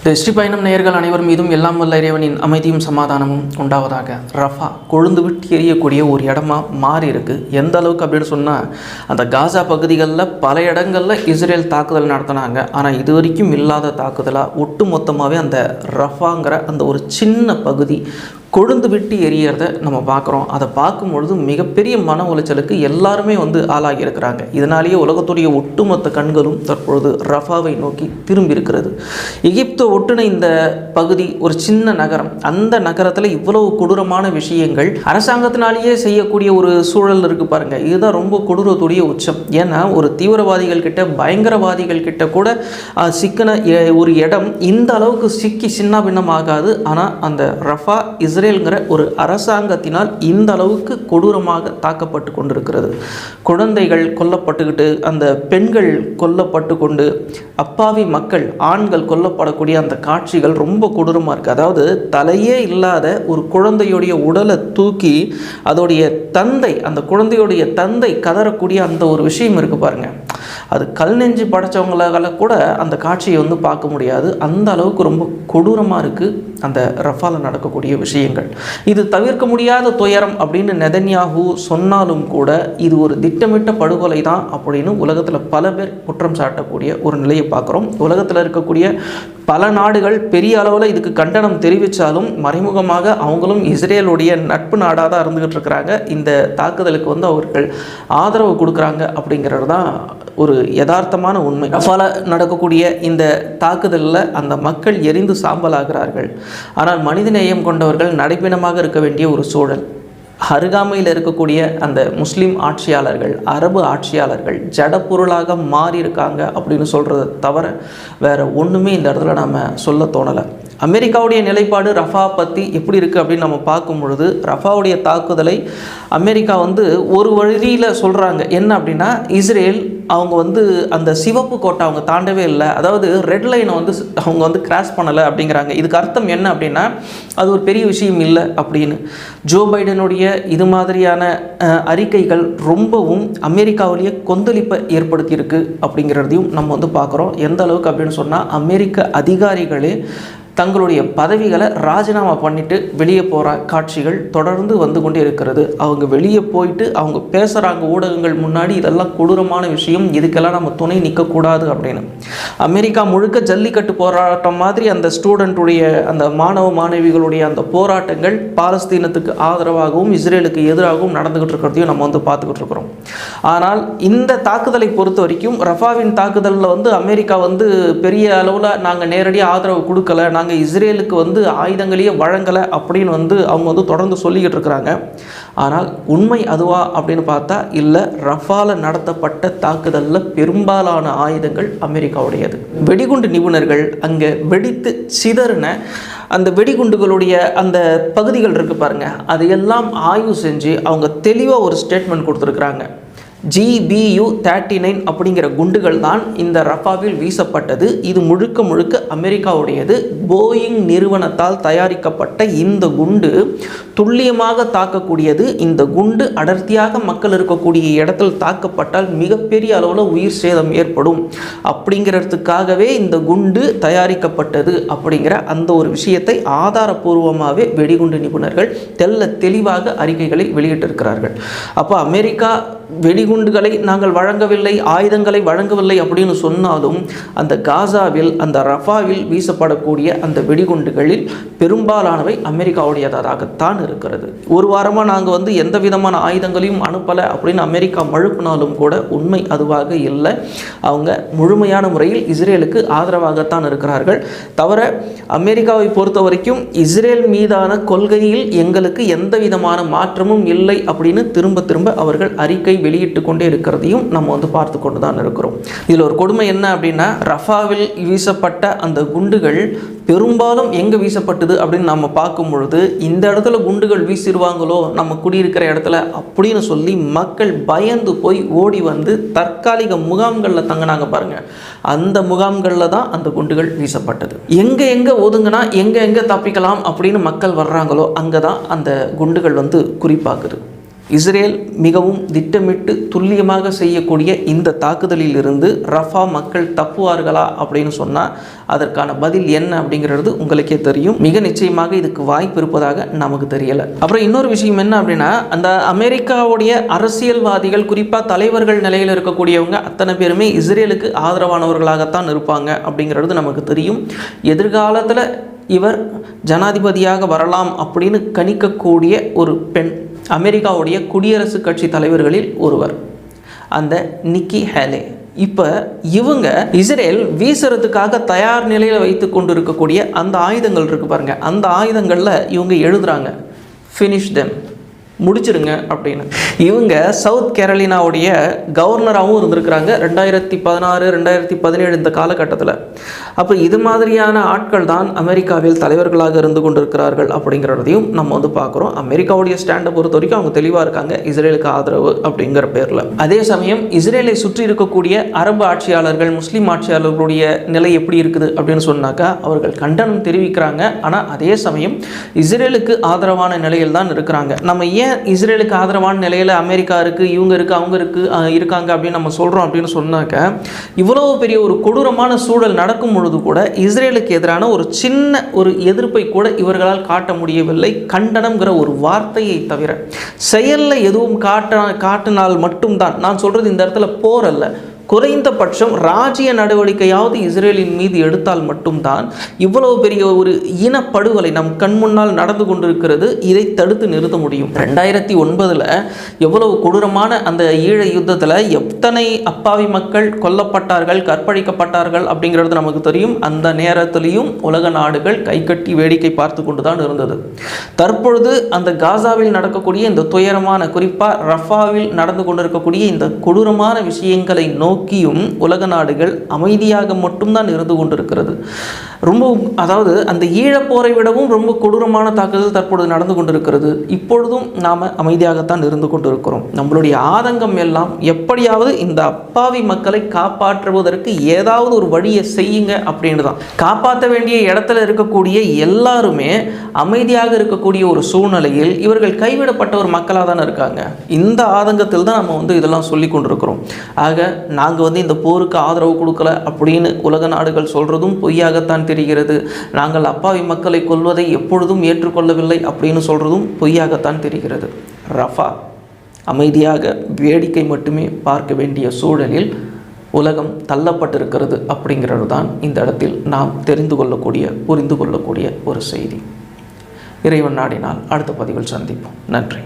வெற்றி பயணம் நேயர்கள் அனைவர் மீதும் எல்லாம் வல்ல இறைவனின் அமைதியும் சமாதானமும் உண்டாவதாக. ரஃபா கொழுந்து விட்டு எரியக்கூடிய ஒரு இடமா மாறி இருக்கு. எந்த அளவுக்கு அப்படின்னு சொன்னால், அந்த காசா பகுதிகளில் பல இடங்களில் இஸ்ரேல் தாக்குதல் நடத்தினாங்க. ஆனால் இது வரைக்கும் இல்லாத தாக்குதலாக ஒட்டு மொத்தமாகவே அந்த ரஃபாங்கிற அந்த ஒரு சின்ன பகுதி கொழுந்து விட்டு எரியறத நம்ம பார்க்குறோம். அதை பார்க்கும்பொழுது மிகப்பெரிய மன உளைச்சலுக்கு எல்லாருமே ஆளாகி இருக்கிறாங்க. இதனாலேயே உலகத்துடைய ஒட்டுமொத்த கண்களும் தற்பொழுது ரஃபாவை நோக்கி திரும்பி இருக்கிறது. எகிப்தை ஒட்டுன இந்த பகுதி ஒரு சின்ன நகரம். அந்த நகரத்தில் இவ்வளவு கொடூரமான விஷயங்கள் அரசாங்கத்தினாலேயே செய்யக்கூடிய ஒரு சூழல் இருக்குது பாருங்கள். இதுதான் ரொம்ப கொடூரத்துடைய உச்சம். ஏன்னா ஒரு தீவிரவாதிகள் கிட்ட பயங்கரவாதிகள் கிட்ட கூட சிக்கன ஒரு இடம் இந்த அளவுக்கு சிக்கி சின்ன பின்னமாகாது. ஆனால் அந்த ரஃபா இஸ்ரேலுங்கிற ஒரு அரசாங்கத்தினால் இந்த அளவுக்கு கொடூரமாக தாக்கப்பட்டு கொண்டிருக்கிறது. குழந்தைகள் கொல்லப்பட்டுக்கிட்டு, அந்த பெண்கள் கொல்லப்பட்டு கொண்டு, அப்பாவி மக்கள் ஆண்கள் கொல்லப்படக்கூடிய அந்த காட்சிகள் ரொம்ப கொடூரமாக இருக்குது. அதாவது தலையே இல்லாத ஒரு குழந்தையுடைய உடலை தூக்கி அதோடைய தந்தை, அந்த குழந்தையுடைய தந்தை கதறக்கூடிய அந்த ஒரு விஷயம் இருக்குது பாருங்கள். அது கல் நெஞ்சு படைச்சவங்களால கூட அந்த காட்சியை பார்க்க முடியாது. அந்த அளவுக்கு ரொம்ப கொடூரமாக இருக்குது அந்த ரஃபால நடக்கக்கூடிய விஷயங்கள். இது தவிர்க்க முடியாத துயரம் அப்படின்னு நெதன்யாஹூ சொன்னாலும் கூட இது ஒரு திட்டமிட்ட படுகொலை தான் அப்படின்னு உலகத்தில் பல பேர் குற்றம் சாட்டக்கூடிய ஒரு நிலையை பார்க்குறோம். உலகத்தில் இருக்கக்கூடிய பல நாடுகள் பெரிய அளவில் இதுக்கு கண்டனம் தெரிவித்தாலும் மறைமுகமாக அவங்களும் இஸ்ரேலுடைய நட்பு நாடாக தான் இருந்துகிட்டு இருக்கிறாங்க. இந்த தாக்குதலுக்கு அவர்கள் ஆதரவு கொடுக்குறாங்க அப்படிங்கிறது தான் ஒரு யதார்த்தமான உண்மை. ரஃபால நடக்கக்கூடிய இந்த தாக்குதலில் அந்த மக்கள் எரிந்து சாம்பலாகிறார்கள். ஆனால் மனிதநேயம் கொண்டவர்கள் நடைபெணமாக இருக்க வேண்டிய ஒரு சூழல். அருகாமையில் இருக்கக்கூடிய அந்த முஸ்லீம் ஆட்சியாளர்கள், அரபு ஆட்சியாளர்கள் ஜடப்பொருளாக மாறி இருக்காங்க அப்படின்னு சொல்கிறத தவிர வேறு ஒன்றுமே இந்த இடத்துல நம்ம சொல்ல தோணலை. அமெரிக்காவுடைய நிலைப்பாடு ரஃபா பற்றி எப்படி இருக்குது அப்படின்னு நம்ம பார்க்கும் பொழுது, ரஃபாவுடைய தாக்குதலை அமெரிக்கா ஒரு வழியில் சொல்கிறாங்க. என்ன அப்படின்னா, இஸ்ரேல் அவங்க அந்த சிவப்பு கோட்டை அவங்க தாண்டவே இல்லை, அதாவது ரெட் லைனை அவங்க கிராஸ் பண்ணலை அப்படிங்கிறாங்க. இதுக்கு அர்த்தம் என்ன அப்படின்னா, அது ஒரு பெரிய விஷயம் இல்லை அப்படின்னு. ஜோ பைடனுடைய இது மாதிரியான அறிக்கைகள் ரொம்பவும் அமெரிக்காவிலேயே கொந்தளிப்பை ஏற்படுத்தியிருக்கு அப்படிங்கிறதையும் நம்ம பார்க்குறோம். எந்த அளவுக்கு அப்படின்னு சொன்னால், அமெரிக்க அதிகாரிகளே தங்களுடைய பதவிகளை ராஜினாமா பண்ணிட்டு வெளியே போகிற காட்சிகள் தொடர்ந்து கொண்டே இருக்கிறது. அவங்க வெளியே போயிட்டு அவங்க பேசுகிறாங்க ஊடகங்கள் முன்னாடி, இதெல்லாம் கொடூரமான விஷயம், இதுக்கெல்லாம் நம்ம துணை நிற்கக்கூடாது அப்படின்னு. அமெரிக்கா முழுக்க ஜல்லிக்கட்டு போராட்டம் மாதிரி அந்த ஸ்டூடெண்ட்டுடைய அந்த மாணவ மாணவிகளுடைய அந்த போராட்டங்கள் பாலஸ்தீனத்துக்கு ஆதரவாகவும் இஸ்ரேலுக்கு எதிராகவும் நடந்துகிட்டு இருக்கிறதையும் நம்ம பார்த்துக்கிட்டு இருக்கிறோம். ஆனால் இந்த தாக்குதலை பொறுத்த வரைக்கும், ரஃபாவின் தாக்குதலில் அமெரிக்கா பெரிய அளவில் நாங்கள் நேரடியாக ஆதரவு கொடுக்கல, நாங்கள் இஸ்ரேலுக்கு ஆயுதங்களையே வழங்கலை அப்படின்னு அவங்க தொடர்ந்து சொல்லிக்கிட்டு இருக்கிறாங்க. ஆனால் உண்மை அதுவா அப்படின்னு பார்த்தா இல்லை. ரஃபால நடத்தப்பட்ட தாக்குதலில் பெரும்பாலான ஆயுதங்கள் அமெரிக்காவுடையது. வெடிகுண்டு நிபுணர்கள் அங்கே வெடித்து சிதறின அந்த வெடிகுண்டுகளுடைய அந்த பகுதிகள் இருக்குது பாருங்கள், அதையெல்லாம் ஆய்வு செஞ்சு அவங்க தெளிவாக ஒரு ஸ்டேட்மெண்ட் கொடுத்துருக்குறாங்க. GBU-39 அப்படிங்கிற குண்டுகள் தான் இந்த ரஃபாவில் வீசப்பட்டது. இது முழுக்க முழுக்க அமெரிக்காவுடையது. போயிங் நிறுவனத்தால் தயாரிக்கப்பட்ட இந்த குண்டு துல்லியமாக தாக்கக்கூடியது. இந்த குண்டு அடர்த்தியாக மக்கள் இருக்கக்கூடிய இடத்தில் தாக்கப்பட்டால் மிகப்பெரிய அளவில் உயிர் சேதம் ஏற்படும் அப்படிங்கிறதுக்காகவே இந்த குண்டு தயாரிக்கப்பட்டது அப்படிங்கிற அந்த ஒரு விஷயத்தை ஆதாரபூர்வமாகவே வெடிகுண்டு நிபுணர்கள் தெளிவாக அறிக்கைகளை வெளியிட்டிருக்கிறார்கள். அப்போ அமெரிக்கா வெடிகுண்டுகளை நாங்கள் வழங்கவில்லை, ஆயுதங்களை வழங்கவில்லை அப்படின்னு சொன்னாலும், அந்த காசாவில் அந்த ரஃபாவில் வீசப்படக்கூடிய அந்த வெடிகுண்டுகளில் பெரும்பாலானவை அமெரிக்காவுடையதாகத்தான் இருக்கிறது. ஒரு வாரமாக நாங்கள் எந்த விதமான ஆயுதங்களையும் அனுப்பலை அப்படின்னு அமெரிக்கா மழுப்பினாலும் கூட உண்மை அதுவாக இல்லை. அவங்க முழுமையான முறையில் இஸ்ரேலுக்கு ஆதரவாகத்தான் இருக்கிறார்கள். தவிர அமெரிக்காவை பொறுத்த வரைக்கும் இஸ்ரேல் மீதான கொள்கையில் எங்களுக்கு எந்த விதமான மாற்றமும் இல்லை அப்படின்னு திரும்ப அவர்கள் அறிக்கை வெளியிட்டு கொண்டே இருக்கிறதையும் நம்ம பார்த்து கொண்டு தான் இருக்கிறோம். இதில் ஒரு கொடுமை என்ன அப்படின்னா, ரஃபாவில் வீசப்பட்ட அந்த குண்டுகள் பெரும்பாலும் எங்கே வீசப்பட்டது அப்படின்னு நம்ம பார்க்கும் பொழுது, இந்த இடத்துல குண்டுகள் வீசிடுவாங்களோ நம்ம குடியிருக்கிற இடத்துல அப்படின்னு சொல்லி மக்கள் பயந்து போய் ஓடி தற்காலிக முகாம்களில் தங்கினாங்க பாருங்கள். அந்த முகாம்களில் தான் அந்த குண்டுகள் வீசப்பட்டது. எங்கே ஒதுங்கினா எங்கே தப்பிக்கலாம் அப்படின்னு மக்கள் வர்றாங்களோ அங்கே தான் அந்த குண்டுகள் குறிப்பாக்குது. இஸ்ரேல் மிகவும் திட்டமிட்டு துல்லியமாக செய்யக்கூடிய இந்த தாக்குதலில் இருந்து ரஃபா மக்கள் தப்புவார்களா அப்படின்னு சொன்னால் அதற்கான பதில் என்ன அப்படிங்கிறது உங்களுக்கே தெரியும். மிக நிச்சயமாக இதுக்கு வாய்ப்பு இருப்பதாக நமக்கு தெரியலை. அப்புறம் இன்னொரு விஷயம் என்ன அப்படின்னா, அந்த அமெரிக்காவுடைய அரசியல்வாதிகள், குறிப்பாக தலைவர்கள் நிலையில் இருக்கக்கூடியவங்க அத்தனை பேருமே இஸ்ரேலுக்கு ஆதரவானவர்களாகத்தான் இருப்பாங்க அப்படிங்கிறது நமக்கு தெரியும். எதிர்காலத்தில் இவர் ஜனாதிபதியாக வரலாம் அப்படின்னு கணிக்கக்கூடிய ஒரு பெண், அமெரிக்காவுடைய குடியரசுக் கட்சி தலைவர்களில் ஒருவர், அந்த நிக்கி ஹேலே. இப்போ இவங்க இஸ்ரேல் வீசுறதுக்காக தயார் நிலையில் வைத்து கொண்டு இருக்கக்கூடிய அந்த ஆயுதங்கள் இருக்குது பாருங்க, அந்த ஆயுதங்களில் இவங்க எழுதுகிறாங்க ஃபினிஷ் தெம், முடிச்சிருங்க அப்படின்னு. இவங்க சவுத் கேரளினாவுடைய கவர்னராகவும் இருந்திருக்கிறாங்க 2016 2017 இந்த காலகட்டத்தில். அப்போ இது மாதிரியான ஆட்கள் தான் அமெரிக்காவில் தலைவர்களாக இருந்து கொண்டிருக்கிறார்கள் அப்படிங்கிறதையும் நம்ம பார்க்குறோம். அமெரிக்காவுடைய ஸ்டாண்டை பொறுத்த வரைக்கும் அவங்க தெளிவாக இருக்காங்க, இஸ்ரேலுக்கு ஆதரவு அப்படிங்கிற பேரில். அதே சமயம் இஸ்ரேலை சுற்றி இருக்கக்கூடிய அரபு ஆட்சியாளர்கள், முஸ்லீம் ஆட்சியாளர்களுடைய நிலை எப்படி இருக்குது அப்படின்னு சொன்னாக்கா அவர்கள் கண்டனம் தெரிவிக்கிறாங்க. ஆனால் அதே சமயம் இஸ்ரேலுக்கு ஆதரவான நிலையில் தான் இருக்கிறாங்க. நம்ம ஏன் இஸ்ரேலுக்கு ஆதரவான நிலையில் அமெரிக்கா இருக்குது, இவங்க இருக்குது, அவங்க இருக்காங்க அப்படின்னு நம்ம சொல்கிறோம் அப்படின்னு சொன்னாக்க, இவ்வளவு பெரிய ஒரு கொடூரமான சூழல் நடக்கும் பொழுது கூட இஸ்ரேலுக்கு எதிரான ஒரு சின்ன ஒரு எதிர்ப்பை கூட இவர்களால் காட்ட முடியவில்லை. கண்டனம்ங்கிற ஒரு வார்த்தையை தவிர செயலில் எதுவும் காட்டினால் மட்டும்தான். நான் சொல்கிறது இந்த இடத்துல போர் அல்ல, குறைந்தபட்சம் ராஜ்ய நடவடிக்கையாவது இஸ்ரேலின் மீது எடுத்தால் மட்டும்தான் இவ்வளவு பெரிய ஒரு இனப்படுகொலை நம் கண் முன்னால் நடந்து கொண்டிருக்கிறது, இதை தடுத்து நிறுத்த முடியும். 2009 எவ்வளவு கொடூரமான அந்த ஈழ யுத்தத்தில் எத்தனை அப்பாவி மக்கள் கொல்லப்பட்டார்கள், கற்பழிக்கப்பட்டார்கள் அப்படிங்கிறது நமக்கு தெரியும். அந்த நேரத்திலையும் உலக நாடுகள் கைகட்டி வேடிக்கை பார்த்து கொண்டு தான் இருந்தது. தற்பொழுது அந்த காசாவில் நடக்கக்கூடிய இந்த துயரமான, குறிப்பாக ரஃபாவில் நடந்து கொண்டிருக்கக்கூடிய இந்த கொடூரமான விஷயங்களை நோக்கியும் உலக நாடுகள் அமைதியாக மட்டும்தான் இருந்து கொண்டிருக்கிறது. ரொம்ப, அதாவது அந்த ஈழப்போரை விடவும் ரொம்ப கொடூரமான தாக்குதல் தற்பொழுது நடந்து கொண்டிருக்கிறது. இப்பொழுதும் நாம் அமைதியாகத்தான் இருந்து கொண்டிருக்கிறோம். நம்மளுடைய ஆதங்கம் எல்லாம் எப்படியாவது இந்த அப்பாவி மக்களை காப்பாற்றுவதற்கு ஏதாவது ஒரு வழியை செய்யுங்க அப்படின்னு தான். காப்பாற்ற வேண்டிய இடத்துல இருக்கக்கூடிய எல்லாருமே அமைதியாக இருக்கக்கூடிய ஒரு சூழ்நிலையில் இவர்கள் கைவிடப்பட்ட ஒரு மக்களாக தானே இருக்காங்க. இந்த ஆதங்கத்தில் தான் நம்ம இதெல்லாம் சொல்லி கொண்டிருக்கிறோம். ஆக நாங்கள் இந்த போருக்கு ஆதரவு கொடுக்கல அப்படின்னு உலக நாடுகள் சொல்கிறதும் பொய்யாகத்தான் தெரிகிறது. நாங்கள் அப்பாவி மக்களை கொல்வதை எப்பொழுதும் ஏற்றுக்கொள்ளவில்லை அப்படின்னு சொல்கிறதும் பொய்யாகத்தான் தெரிகிறது. ரஃபா அமைதியாக வேடிக்கை மட்டுமே பார்க்க வேண்டிய சூழலில் உலகம் தள்ளப்பட்டிருக்கிறது அப்படிங்கிறது தான் இந்த இடத்தில் நாம் தெரிந்து கொள்ளக்கூடிய, புரிந்து கொள்ளக்கூடிய ஒரு செய்தி. இறைவன் நாடினால் அடுத்த பதிவில் சந்திப்போம். நன்றி.